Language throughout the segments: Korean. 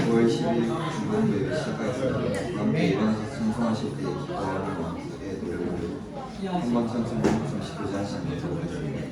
9월 10일 중간부에 시작하였습니다. 함께 일어나서 찬송하실 때 기뻐하는 마음의 노래를 부르고 한번 찬송을 잠시 교제하시는 것으로 하겠습니다.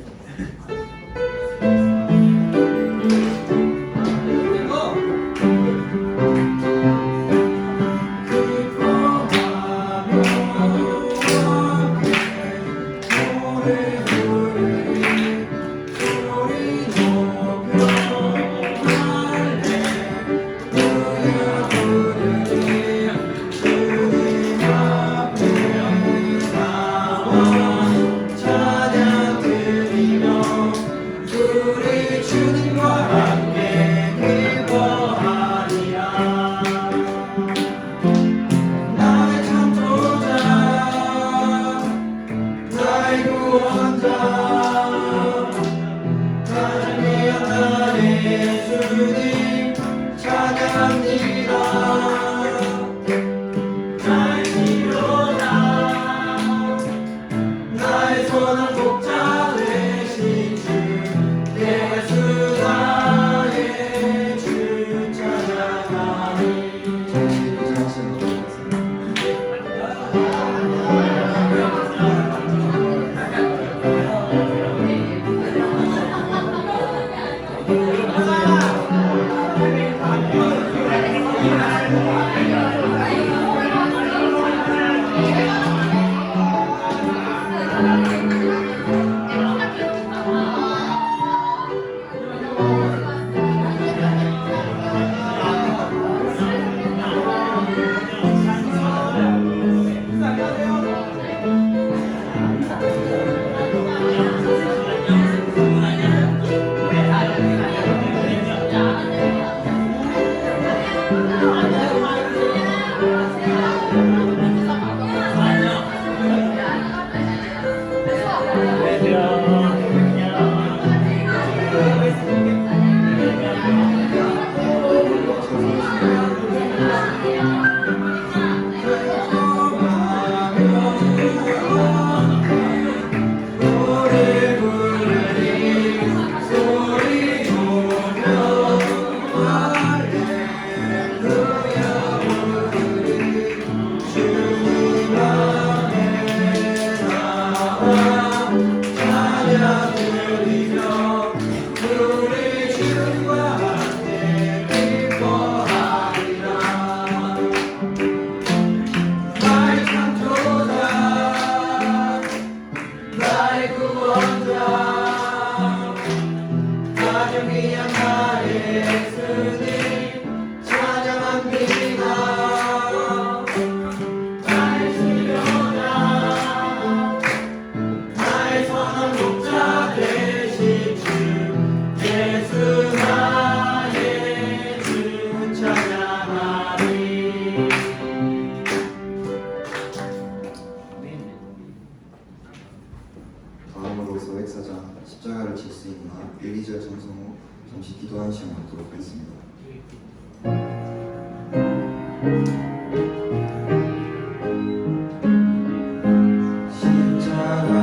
다음으로 소액사자 십자가를 질 수 있나 1, 2절 찬송 후 잠시 기도하는 시간 갖도록 하겠습니다.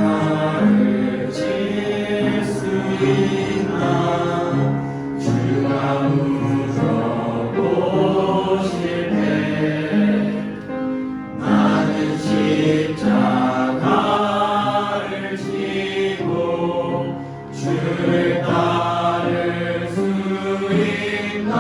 십자가를 질 수 있나 주가 물어보실 때 나는 십자가를 지고 주를 따를 수 있나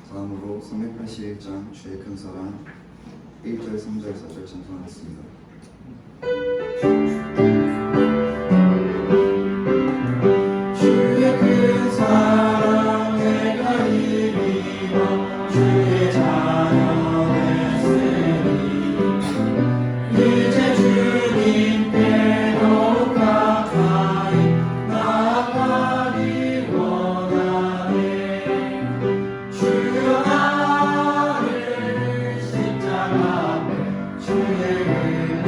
다음으로 381장 주의 큰 사랑 1절, 3절, 4절 찬송하겠습니다. 주의 큰 사랑 내가 이리와 주의 자녀 됐으니 이제 주님께 더욱 가까이 나아가기 원하네. 주여 나를 십자가 앞에 주의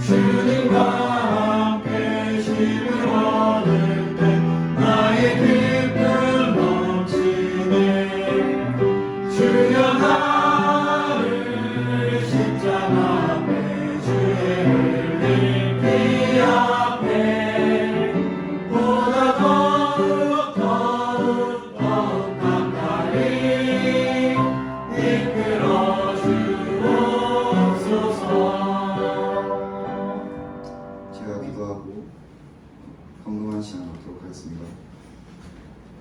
주님과 함께 쉼을 얻을 때 나의 기쁨 넘치네. 주여 나를 십자가 앞에 주의 흘린 피 앞에 보다 더욱 가까이 이끌어 주옵소서. 제가 기도하고 건강한 시간 갖도록 하겠습니다.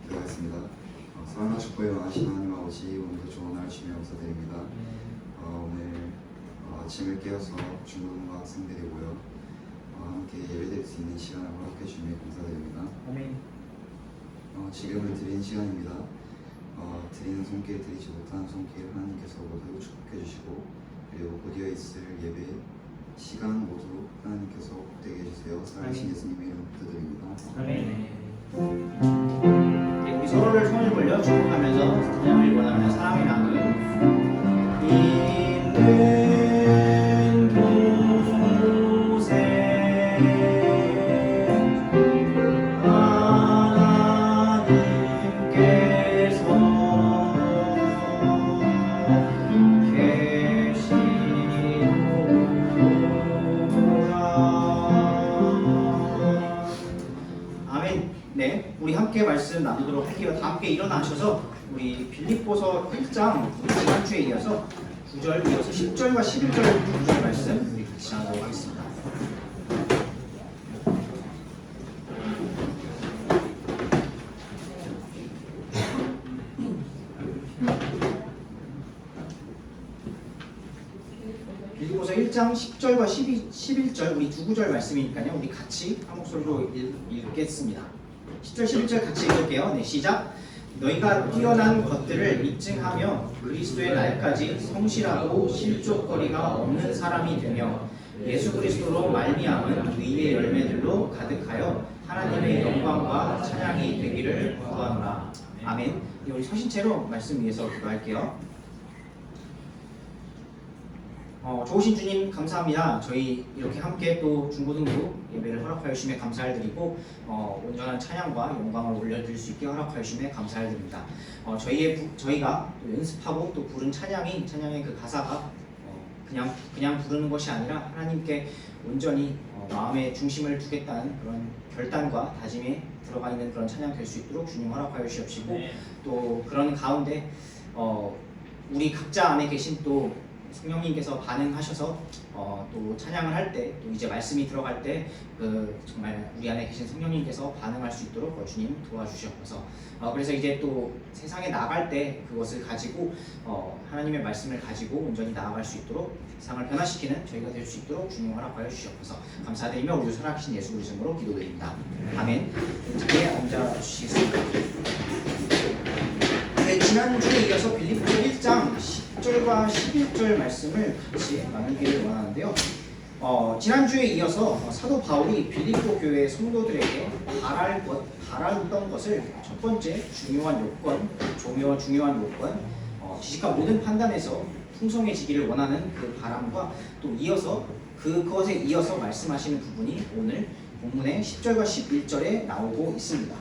기도하겠습니다. 사랑과 축복에 원하신 하나님 아버지, 오늘도 좋은 날 주님 감사드립니다. 오늘 아침을 깨어서 중고등부 학생들이 모여 함께 예배드릴 수 있는 시간을 허락해 주님에 감사드립니다. 아멘. 지금은 드리는 시간입니다. 드리는 손길, 드리지 못하는 손길 하나님께서 모두 축복해 주시고, 그리고 곧이어 있을 예배 시간 모두 하나님께서 복되게 해주세요. 살아계신 예수님의 이름으로 기도드립니다. 아멘. 네, 우리 서로를 손을 벌려 축복하면서 찬양을 원하며 사랑의 나누는 있는 곳에 하나님께서 계시노라. 아멘. 네, 우리 함께 말씀 나누도록 할게요. 다 함께 일어나셔서 우리 빌립보서 1장 지난주에 이어서 9절 이어서 10절과 11절 9절 말씀 우리 같이 나누도록 하겠습니다. 빌립보서 1장 10절과 11절 우리 두 구절 말씀이니까요. 우리 같이 한 목소리로 읽겠습니다. 10절 11절 같이 읽을게요. 네, 시작. 너희가 뛰어난 것들을 입증하며 그리스도의 날까지 성실하고 실족거리가 없는 사람이 되며 예수 그리스도로 말미암은 의의 열매들로 가득하여 하나님의 영광과 찬양이 되기를 구하노라. 아멘. 우리 서신체로 말씀 위해서 기도할게요. 좋으신 주님 감사합니다. 저희 이렇게 함께 또 중고등부 예배를 허락하여 주심에 감사를 드리고 온전한 찬양과 영광을 올려드릴 수 있게 허락하여 주심에 감사를 드립니다. 저희가 또 연습하고 또 부른 찬양의 그 가사가 그냥 부르는 것이 아니라 하나님께 온전히 마음의 중심을 두겠다는 그런 결단과 다짐에 들어가 있는 그런 찬양 될 수 있도록 주님 허락하여 주시옵시고, 또 그런 가운데 우리 각자 안에 계신 또 성령님께서 반응하셔서 또 찬양을 할 때, 또 이제 말씀이 들어갈 때 정말 우리 안에 계신 성령님께서 반응할 수 있도록 주님 도와주시옵소서. 그래서 이제 또 세상에 나갈 때 그것을 가지고 하나님의 말씀을 가지고 온전히 나아갈 수 있도록 세상을 변화시키는 저희가 될 수 있도록 주님 허락하여 주시옵소서. 감사드리며 우리 살아계신 예수 그리스도로 기도드립니다. 아멘. 자리에 앉아 주시겠습니다. 네, 지난주에 이어서 빌립보서 1장 10절과 11절 말씀을 같이 나누기를 원하는데요. 지난주에 이어서 사도 바울이 빌립보 교회 성도들에게 바라던 것을 첫 번째 중요한 요건, 지식과 모든 판단에서 풍성해지기를 원하는 그 바람과 또 이어서 그것에 이어서 말씀하시는 부분이 오늘 본문의 10절과 11절에 나오고 있습니다.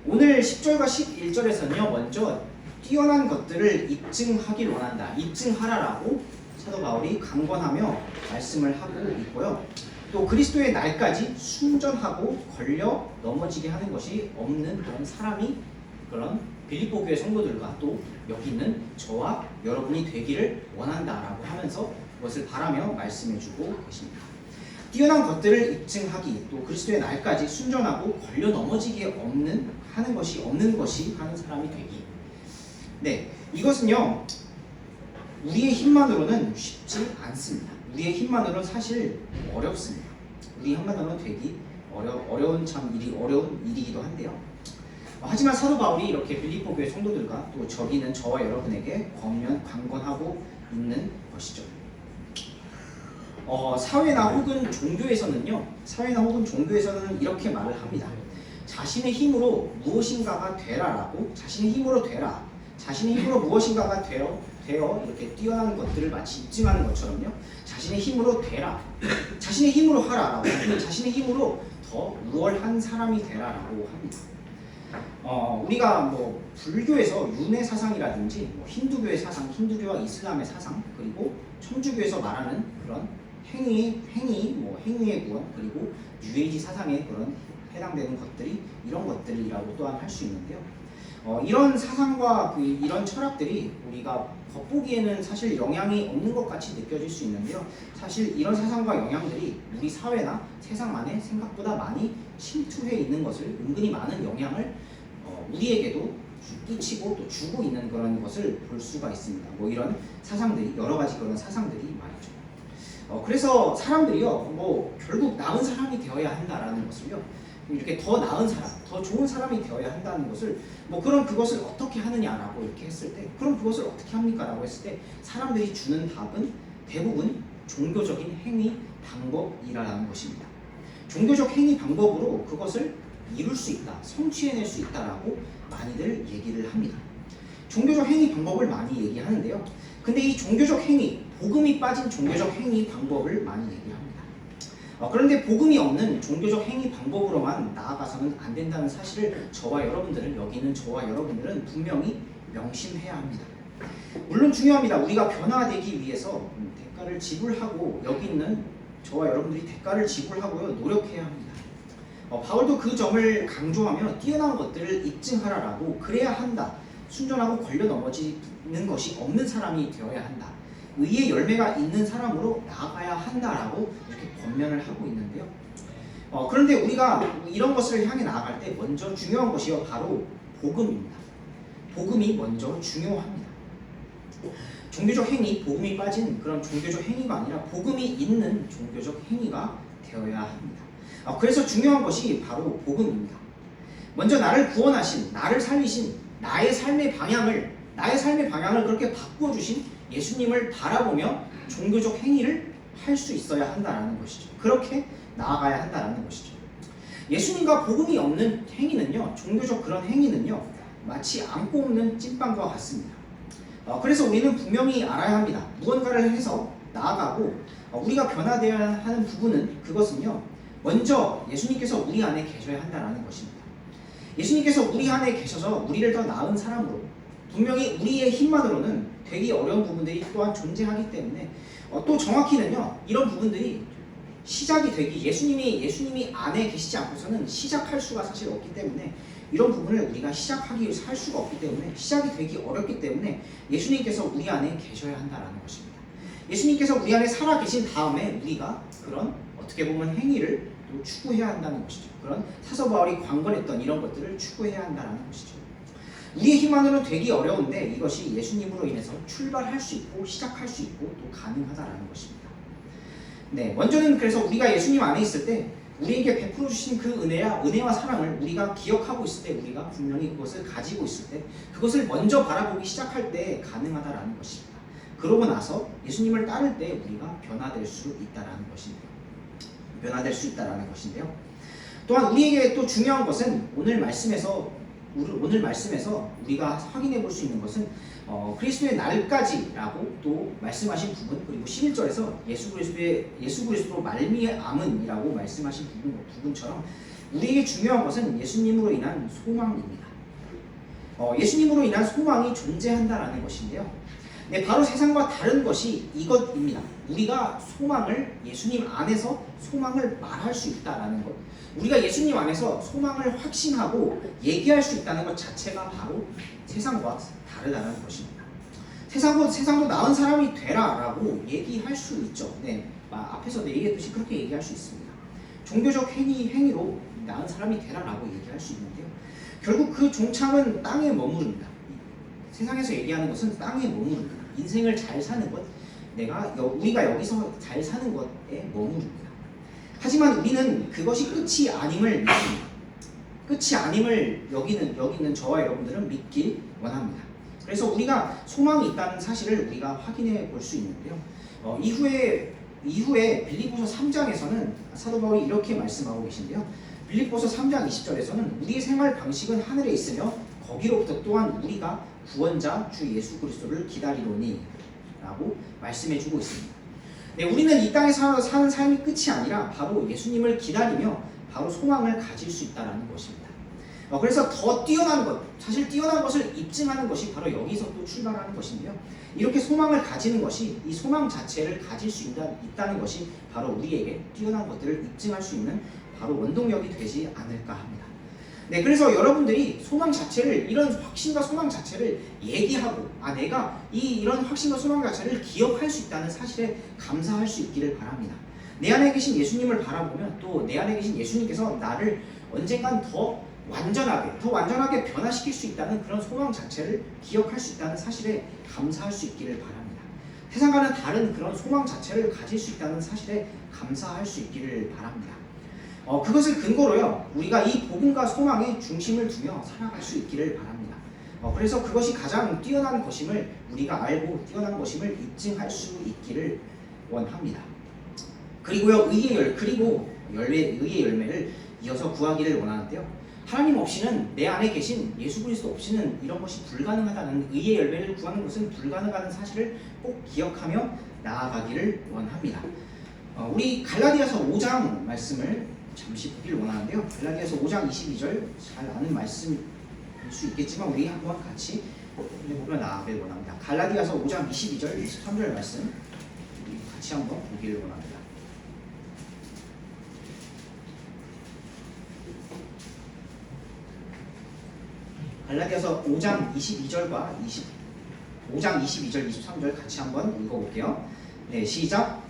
오늘 10절과 11절에서는요, 먼저 뛰어난 것들을 입증하길 원한다, 입증하라라고 사도 바울이 강권하며 말씀을 하고 있고요. 또 그리스도의 날까지 순전하고 걸려 넘어지게 하는 것이 없는 그런 사람이 그런 빌립보 교회 성도들과 또 여기 있는 저와 여러분이 되기를 원한다라고 하면서 그것을 바라며 말씀해주고 계십니다. 뛰어난 것들을 입증하기, 또 그리스도의 날까지 순전하고 걸려 넘어지게 하는 것이 하는 사람이 되기. 네, 이것은요 우리의 힘만으로는 쉽지 않습니다. 우리의 힘만으로는 사실 어렵습니다. 우리의 힘만으로는 되기 어려운 일이기도 한데요. 하지만 사도 바울이 이렇게 빌립보 교회 성도들과 또 저기 있는 저와 여러분에게 강권하고 있는 것이죠. 사회나 혹은 종교에서는 이렇게 말을 합니다. 자신의 힘으로 무엇인가가 되라라고, 자신의 힘으로 무엇인가가 되어 이렇게 뛰어난 것들을 마치 입증하는 것처럼요. 자신의 힘으로 되라, 자신의 힘으로 하라라고 하면 자신의 힘으로 더 우월한 사람이 되라라고 합니다. 우리가 뭐 불교에서 윤회 사상이라든지 뭐 힌두교의 사상, 힌두교와 이슬람의 사상, 그리고 천주교에서 말하는 그런 행위의 구원, 그리고 뉴에이지 사상의 그런 해당되는 것들이 이런 것들이라고 또한 할 수 있는데요. 이런 사상과 이런 철학들이 우리가 겉보기에는 사실 영향이 없는 것 같이 느껴질 수 있는데요. 사실 이런 사상과 영향들이 우리 사회나 세상 안에 생각보다 많이 침투해 있는 것을, 은근히 많은 영향을 우리에게도 끼치고 또 주고 있는 그런 것을 볼 수가 있습니다. 뭐 이런 사상들이, 여러 가지 그런 사상들이 말이죠. 그래서 사람들이요, 뭐 결국 나은 사람이 되어야 한다라는 것을요, 이렇게 더 나은 사람, 더 좋은 사람이 되어야 한다는 것을, 뭐 그럼 그것을 어떻게 하느냐라고 이렇게 했을 때, 그럼 그것을 어떻게 합니까라고 했을 때 사람들이 주는 답은 대부분 종교적인 행위 방법이라는 것입니다. 종교적 행위 방법으로 그것을 이룰 수 있다, 성취해낼 수 있다라고 많이들 얘기를 합니다. 종교적 행위 방법을 많이 얘기하는데요. 근데 이 종교적 행위, 복음이 빠진 종교적 행위 방법을 많이 얘기합니다. 그런데 복음이 없는 종교적 행위 방법으로만 나아가서는 안 된다는 사실을 저와 여러분들은 분명히 명심해야 합니다. 물론 중요합니다. 우리가 변화되기 위해서 대가를 지불하고, 여기 있는 저와 여러분들이 대가를 지불하고요, 노력해야 합니다. 바울도 그 점을 강조하며 뛰어난 것들을 입증하라라고, 그래야 한다, 순전하고 걸려 넘어지는 것이 없는 사람이 되어야 한다, 의의 열매가 있는 사람으로 나아가야 한다라고 이렇게 권면을 하고 있는데요. 그런데 우리가 이런 것을 향해 나아갈 때 먼저 중요한 것이요, 바로 복음입니다. 복음이 먼저 중요합니다. 종교적 행위, 복음이 빠진 그런 종교적 행위가 아니라 복음이 있는 종교적 행위가 되어야 합니다. 그래서 중요한 것이 바로 복음입니다. 먼저 나를 구원하신, 나를 살리신, 나의 삶의 방향을 그렇게 바꾸어 주신 예수님을 바라보며 종교적 행위를 할 수 있어야 한다라는 것이죠. 그렇게 나아가야 한다라는 것이죠. 예수님과 복음이 없는 행위는요, 종교적 그런 행위는요, 마치 안고 없는 찐빵과 같습니다. 그래서 우리는 분명히 알아야 합니다. 무언가를 해서 나아가고 우리가 변화되어야 하는 부분은, 그것은요, 먼저 예수님께서 우리 안에 계셔야 한다라는 것입니다. 예수님께서 우리 안에 계셔서 우리를 더 나은 사람으로, 분명히 우리의 힘만으로는 되기 어려운 부분들이 또한 존재하기 때문에, 또 정확히는요, 이런 부분들이 시작이 되기, 예수님이 안에 계시지 않고서는 시작할 수가 사실 없기 때문에, 이런 부분을 우리가 시작하기 위해서 할 수가 없기 때문에, 시작이 되기 어렵기 때문에 예수님께서 우리 안에 계셔야 한다는 것입니다. 예수님께서 우리 안에 살아 계신 다음에 우리가 그런 어떻게 보면 행위를 또 추구해야 한다는 것이죠. 그런 사도 바울이 관건했던 이런 것들을 추구해야 한다는 것이죠. 우리의 힘만으로는 되기 어려운데 이것이 예수님으로 인해서 출발할 수 있고 시작할 수 있고 또 가능하다라는 것입니다. 네, 먼저는 그래서 우리가 예수님 안에 있을 때 우리에게 베풀어 주신 그 은혜와 사랑을 우리가 기억하고 있을 때, 우리가 분명히 그것을 가지고 있을 때, 그것을 먼저 바라보기 시작할 때 가능하다라는 것입니다. 그러고 나서 예수님을 따를 때 우리가 변화될 수 있다라는 것인데요. 또한 우리에게 또 중요한 것은 오늘 말씀에서 우리가 확인해 볼 수 있는 것은 그리스도의 날까지라고 또 말씀하신 부분, 그리고 11절에서 예수 그리스도로 말미암은이라고 말씀하신 부분처럼 우리에게 중요한 것은 예수님으로 인한 소망입니다. 예수님으로 인한 소망이 존재한다라는 것인데요. 네, 바로 세상과 다른 것이 이것입니다. 우리가 예수님 안에서 소망을 말할 수 있다라는 것, 우리가 예수님 안에서 소망을 확신하고 얘기할 수 있다는 것 자체가 바로 세상과 다르다는 것입니다. 세상도 나은 사람이 되라라고 얘기할 수 있죠. 네, 앞에서도 얘기했듯이 그렇게 얘기할 수 있습니다. 종교적 행위로 나은 사람이 되라라고 얘기할 수 있는데요. 결국 그 종착은 땅에 머무릅니다. 세상에서 얘기하는 것은 땅에 머무릅니다. 인생을 잘 사는 것, 우리가 여기서 잘 사는 것에 머무릅니다. 하지만 우리는 그것이 끝이 아님을 믿습니다. 끝이 아님을 여기 있는 저와 여러분들은 믿길 원합니다. 그래서 우리가 소망이 있다는 사실을 우리가 확인해 볼 수 있는데요. 이후에 빌립보서 3장에서는 사도 바울이 이렇게 말씀하고 계신데요. 빌립보서 3장 20절에서는 우리의 생활 방식은 하늘에 있으며 거기로부터 또한 우리가 구원자 주 예수 그리스도를 기다리노니 라고 말씀해주고 있습니다. 네, 우리는 이 땅에서 사는 삶이 끝이 아니라 바로 예수님을 기다리며 바로 소망을 가질 수 있다는 것입니다. 그래서 더 뛰어난 것, 사실 뛰어난 것을 입증하는 것이 바로 여기서 또 출발하는 것인데요. 이렇게 소망을 가지는 것이, 이 소망 자체를 가질 수 있다는 것이 바로 우리에게 뛰어난 것들을 입증할 수 있는 바로 원동력이 되지 않을까 합니다. 네, 그래서 여러분들이 소망 자체를, 이런 확신과 소망 자체를 얘기하고, 내가 이런 확신과 소망 자체를 기억할 수 있다는 사실에 감사할 수 있기를 바랍니다. 내 안에 계신 예수님을 바라보면 또 내 안에 계신 예수님께서 나를 언젠간 더 완전하게 변화시킬 수 있다는 그런 소망 자체를 기억할 수 있다는 사실에 감사할 수 있기를 바랍니다. 세상과는 다른 그런 소망 자체를 가질 수 있다는 사실에 감사할 수 있기를 바랍니다. 그것을 근거로요, 우리가 이 복음과 소망에 중심을 두며 살아갈 수 있기를 바랍니다. 그래서 그것이 가장 뛰어난 것임을 우리가 알고 뛰어난 것임을 입증할 수 있기를 원합니다. 그리고요, 의의 열매를 이어서 구하기를 원하는데요. 하나님 없이는, 내 안에 계신 예수 그리스도 없이는 이런 것이 불가능하다는, 의의 열매를 구하는 것은 불가능하다는 사실을 꼭 기억하며 나아가기를 원합니다. 우리 갈라디아서 5장 말씀을 잠시 보기를 원하는데요. 갈라디아서 5장 22절 잘 아는 말씀일 수 있겠지만 우리 한번 같이 보며 나아가기를 원합니다. 갈라디아서 5장 22절 23절 말씀 우리 같이 한번 보기를 원합니다. 갈라디아서 5장 22절, 23절 같이 한번 읽어볼게요. 네, 시작.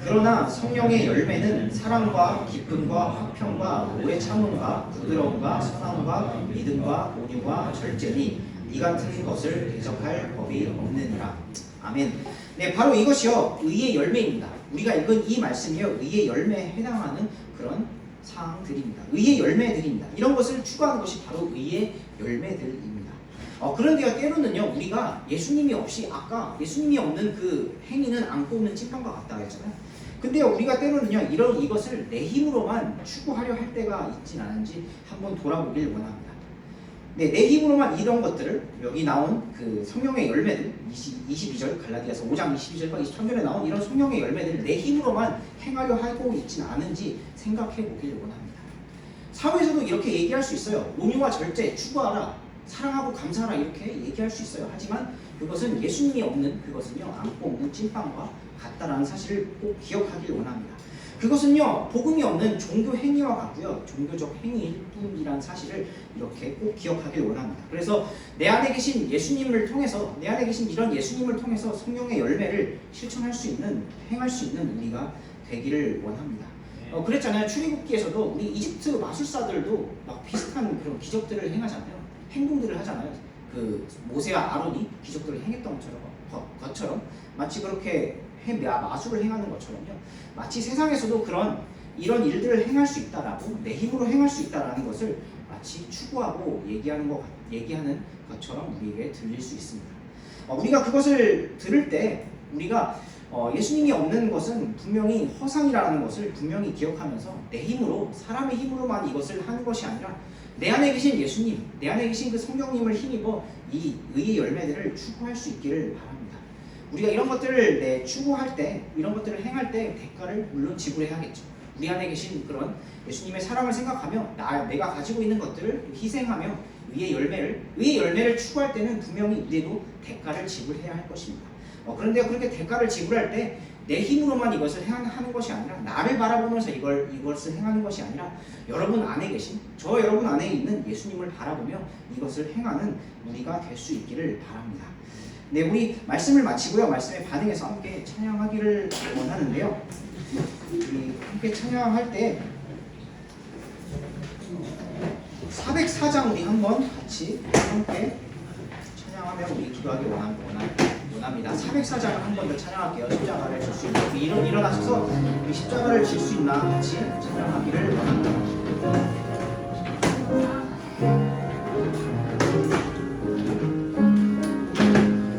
그러나 성령의 열매는 사랑과 기쁨과 화평과 오래 참음과 부드러움과 선함과 믿음과 온유와 절제니 이 같은 것을 대적할 법이 없느니라. 아멘. 네, 바로 이것이요, 의의 열매입니다. 우리가 읽은 이 말씀이요, 의의 열매에 해당하는 그런 사항들입니다. 의의 열매들입니다. 이런 것을 추구하는 것이 바로 의의 열매들입니다. 그런데요, 때로는요, 우리가 예수님이 없이, 아까 예수님이 없는 그 행위는 안 꼽는 찐빵과 같다 했잖아요. 근데요, 우리가 때로는요, 이것을 내 힘으로만 추구하려 할 때가 있진 않은지 한번 돌아보길 원합니다. 네, 내 힘으로만 이런 것들을, 여기 나온 그 성령의 열매들, 22절, 갈라디아서 5장 22절과 23절에 나온 이런 성령의 열매들을 내 힘으로만 행하려 하고 있진 않은지 생각해 보길 원합니다. 사회에서도 이렇게 얘기할 수 있어요. 온유와 절제 추구하라, 사랑하고 감사하라, 이렇게 얘기할 수 있어요. 하지만 그것은 예수님이 없는, 그것은요, 안고 없는 찐빵과 같다라는 사실을 꼭 기억하길 원합니다. 그것은요, 복음이 없는 종교 행위와 같고요, 종교적 행위일 뿐이라는 사실을 이렇게 꼭 기억하길 원합니다. 그래서 내 안에 계신 예수님을 통해서, 내 안에 계신 이런 예수님을 통해서 성령의 열매를 실천할 수 있는, 행할 수 있는 우리가 되기를 원합니다. 그랬잖아요. 출애굽기에서도 우리 이집트 마술사들도 막 비슷한 그런 기적들을 행하잖아요. 행동들을 하잖아요. 그 모세와 아론이 기적들을 행했던 것처럼 마치 그렇게 마술을 행하는 것처럼요. 마치 세상에서도 이런 일들을 행할 수 있다라고, 내 힘으로 행할 수 있다라는 것을 마치 추구하고 얘기하는 것처럼 우리에게 들릴 수 있습니다. 우리가 그것을 들을 때 우리가 예수님이 없는 것은 분명히 허상이라는 것을 분명히 기억하면서 내 힘으로, 사람의 힘으로만 이것을 하는 것이 아니라 내 안에 계신 예수님, 내 안에 계신 그 성령님을 힘입어 이 의의 열매들을 추구할 수 있기를 바랍니다. 우리가 이런 것들을 추구할 때, 이런 것들을 행할 때 대가를 물론 지불해야겠죠. 우리 안에 계신 그런 예수님의 사랑을 생각하며 내가 가지고 있는 것들을 희생하며 의의 열매를 추구할 때는 분명히 우리도 대가를 지불해야 할 것입니다. 그런데 그렇게 대가를 지불할 때 내 힘으로만 이것을 하는 것이 아니라, 나를 바라보면서 이것을 행하는 것이 아니라 여러분 안에 계신, 여러분 안에 있는 예수님을 바라보며 이것을 행하는 우리가 될 수 있기를 바랍니다. 네, 우리 말씀을 마치고요, 말씀에 반응해서 함께 찬양하기를 원하는데요. 우리 함께 찬양할 때 404장 우리 한번 같이 함께 찬양하며 우리 기도하기 원합니다. 404장을 한 번 더 찬양할게요. 십자가를 질 수 있나? 일어나셔서 우리 십자가를 질 수 있나? 같이 찬양하기를 원합니다.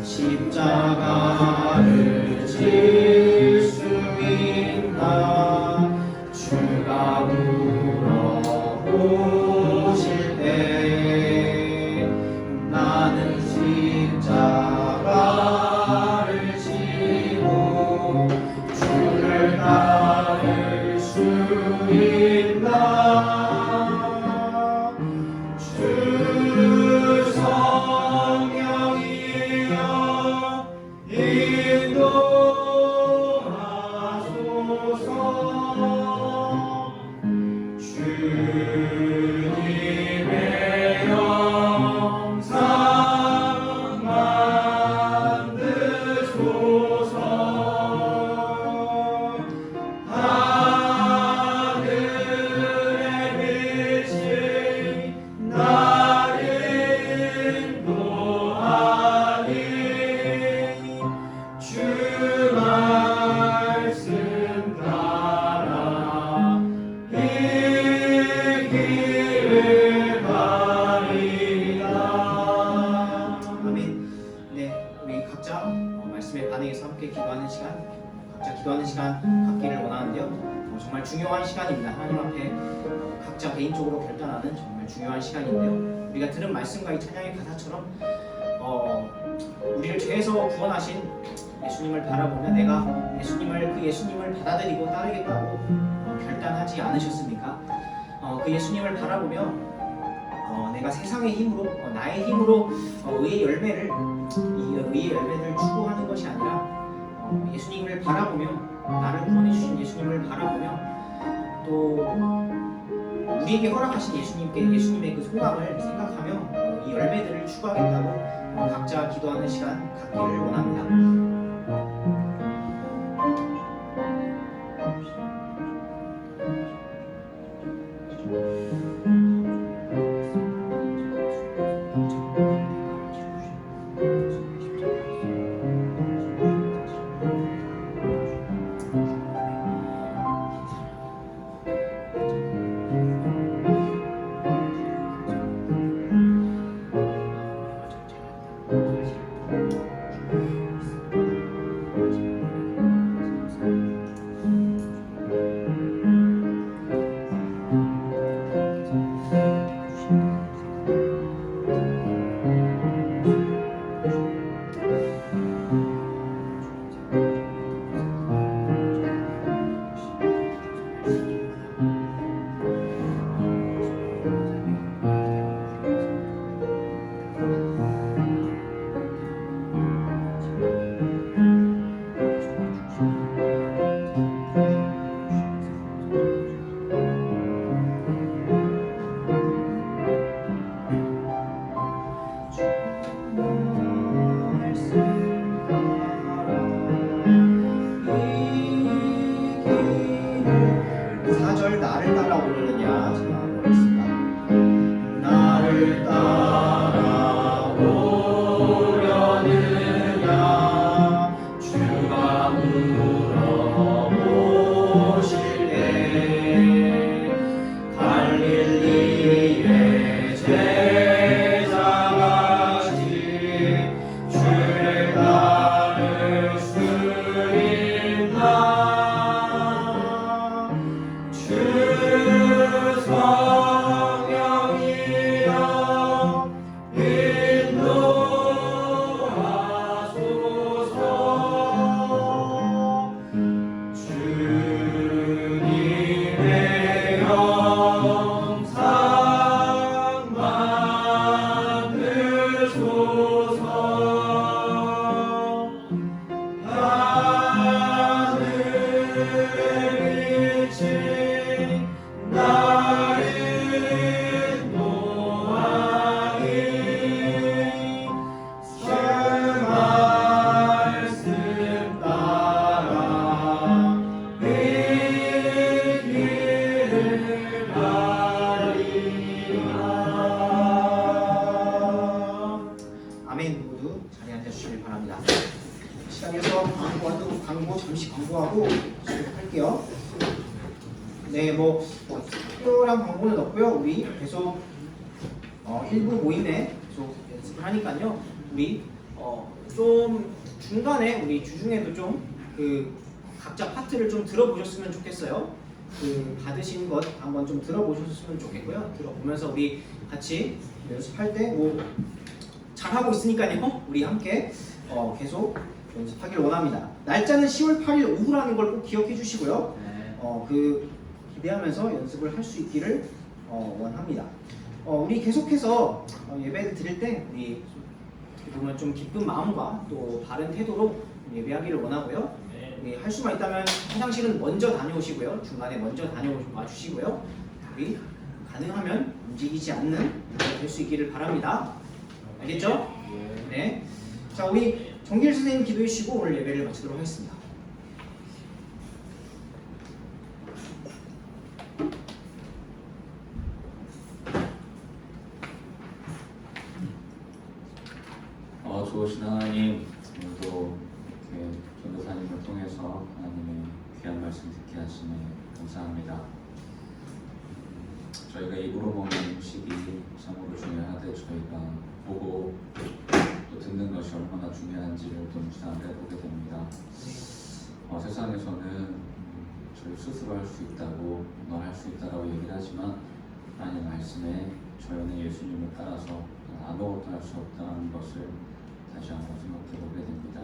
십자가를 질 수 있나? 주가 물어보실 때 주 성령이여 인도하소서. 주님의 영상 만드소서. 하늘의 빛이 나를 인도하니 주 말씀 따라 이 길을 가리라. 아멘. 네, 우리 각자 말씀에 반응해서 함께 기도하는 시간, 각자 기도하는 시간 갖기를 원하는데요. 정말 중요한 시간입니다. 하나님 앞에 각자 개인적으로 결단하는 정말 중요한 시간인데요. 우리가 들은 말씀과 이 찬양의 가사처럼 우리를 죄에서 구원하신 예수님을 바라보며 내가 그 예수님을 받아들이고 따르겠다고 결단하지 않으셨습니까? 그 예수님을 바라보며 내가 세상의 힘으로 나의 힘으로 의의 열매를 추구하는 것이 아니라 예수님을 바라보며 나를 구원해 주신 예수님을 바라보며 또 우리에게 허락하신 예수님의 그 소감을 생각하며 이 열매들을 추구하겠다고 각자 기도하는 시간 갖기를 원합니다. 나를 따라오느냐 제가 보겠습니다. 나를 따라오려느냐 주가 물어보실 때 갈릴리의 제자같이 주를 따를 수 있나. 성령이여 인도하소서. 주님의 영상 만드소서. 하늘의 빛이 나를 인도하니 그 말씀 따라 이 길을 가리라. 아멘. 모두 자리에 앉아주시길 바랍니다. 시간에서 광고 잠시 광고하고 시작할게요. 네, 특별한 광고는 없고요. 우리 계속 일부 모임에 계속 연습을 하니까요. 우리 좀 중간에 우리 주중에도 좀 그 각자 파트를 좀 들어보셨으면 좋겠어요. 그 받으신 것 한번 좀 들어보셨으면 좋겠고요. 들어보면서 우리 같이 연습할 때 잘하고 있으니까요. 우리 함께 계속 연습하기를 원합니다. 날짜는 10월 8일 오후라는 걸 꼭 기억해 주시고요. 그 기대하면서 연습을 할 수 있기를 원합니다. 우리 계속해서 예배를 드릴 때 우리 어떻게 보면 좀 기쁜 마음과 또 바른 태도로 예배하기를 원하고요. 우리 할 수만 있다면 화장실은 먼저 다녀오시고요. 중간에 먼저 다녀와 주시고요. 우리 가능하면 움직이지 않는 예배가 될 수 있기를 바랍니다. 알겠죠? 네. 자, 우리 정길 선생님 기도해 주시고 오늘 예배를 마치도록 하겠습니다. 좋으신 하나님, 오늘도 이렇게 전도사님을 통해서 하나님의 귀한 말씀 듣게 하시네 감사합니다. 저희가 입으로 먹는 음식이 참으로 중요하되 저희가 보고 또 듣는 것이 얼마나 중요한지를 좀 묵상을 해보게 됩니다. 세상에서는 저희 스스로 할 수 있다고, 넌 할 수 있다라고 얘기를 하지만 하나님 말씀에 저희는 예수님을 따라서 아무것도 할 수 없다는 것을 다시 한번 생각해 보게 됩니다.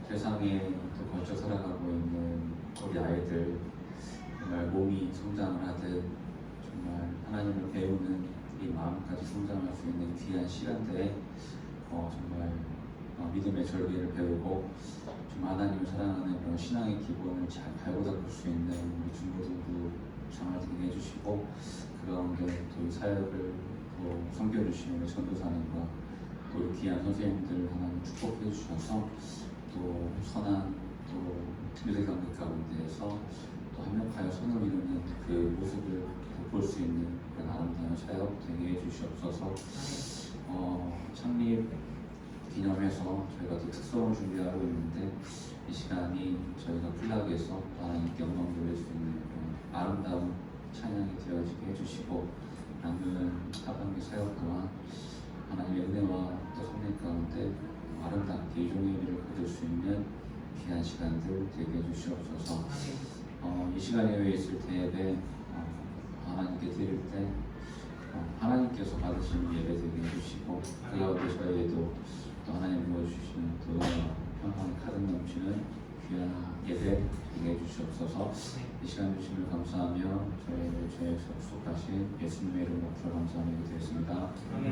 세상에 또 걸쳐 살아가고 있는 우리 아이들, 정말 몸이 성장을 하듯 정말 하나님을 배우는 우리 마음까지 성장할 수 있는 귀한 시간대에 정말 믿음의 절개를 배우고 정말 하나님을 사랑하는 그런 신앙의 기본을 잘 갈고 닦을 수 있는 우리 중고등부 생활 되게 해주시고 그 가운데 또 이 사역을 또 섬겨주시는 우리 전도사님과 또 귀한 선생님들 하나님 축복해 주셔서 또 선한 또 유대관계 가운데에서 또 합력하여 선을 이루는 그 모습을 볼 수 있는 그런 아름다운 사역 되게 해주시옵소서. 창립 기념해서 저희가 또 특성을 준비하고 있는데 이 시간이 저희가 플락에서 하나님께 영광 돌릴 수 있는 그런 아름다운 찬양이 되어지게 해주시고 남은 하반기 사역 동안 하나님의 은혜와 또 성령 가운데 아름답게 이종의 의미를 거둘 수 있는 귀한 시간들 되게 해주시옵소서. 이 시간 예외에 있을 때 예배 하나님께 드릴 때 하나님께서 받으시는 예배 되게 해주시고 그 가운데 저희에도 또 하나님 부어주시는 또 평강 가득 넘치는 귀한 예배 되게 해주시옵소서. 이 시간 주심을 감사하며 저희를 죄에서 축복하신 예수님의 이름으로 감사하며 드리겠습니다. 아멘.